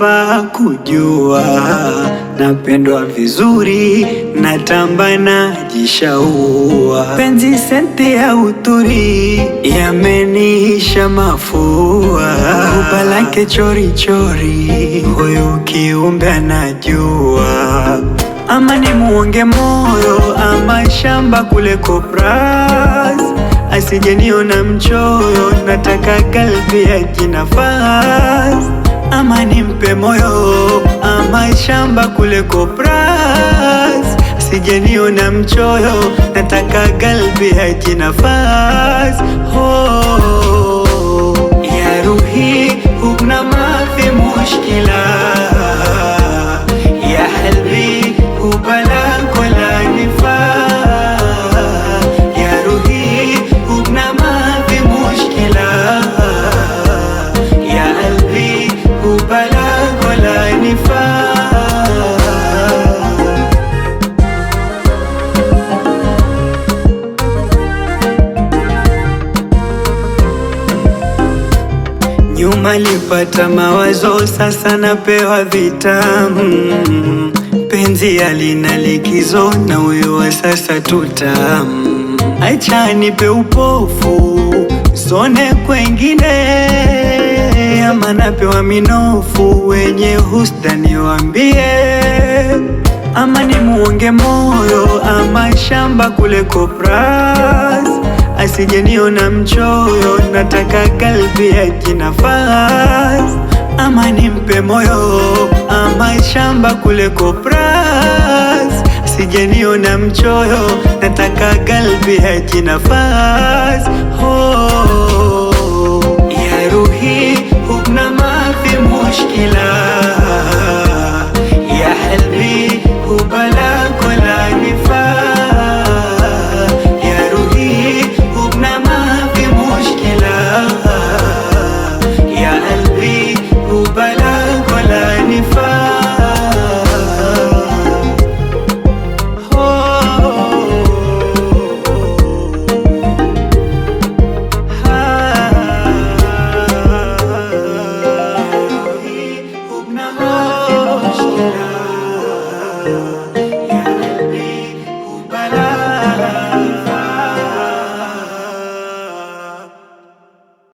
yafaa kujua, napendwa vizuri, natamba najishaua. Penzi senti ya uturi, yameniisha mafua. Kupa lake chori chori, huyu kiumbe anajua. Ama ni muonge moyo, ama shamba kule Kopras. Asije niona mchoyo, nataka kalbi ya jinafas. Ama nimpe moyo, ama shamba kule Kopras. Asije niona mchoyo, nataka kalbi ya jinafas. Ya ruhi hukna mafi mushkila, ya halbi hubala kola nifaa. Ya ruhi hukna mafi mushkila, ya halbi hubala kola nifaa. Nyuma lipata mawazo, sasa napewa vitamu. Penzi halina likizo, na huyo wa sasa tutamu. Acha nipe upofu, sone kwengine. Ama napewa minofu, wenye husda niwambie. Ama ni muonge moyo, ama shamba kule Kopras. Asije niona mchoyo, nataka kalbi ya jinafas. Ama nimpe moyo, ama shamba kule Kopras. Asije niona mchoyo, nataka kalbi ya jinafas. Ya ruhi hukna mafi mushkila.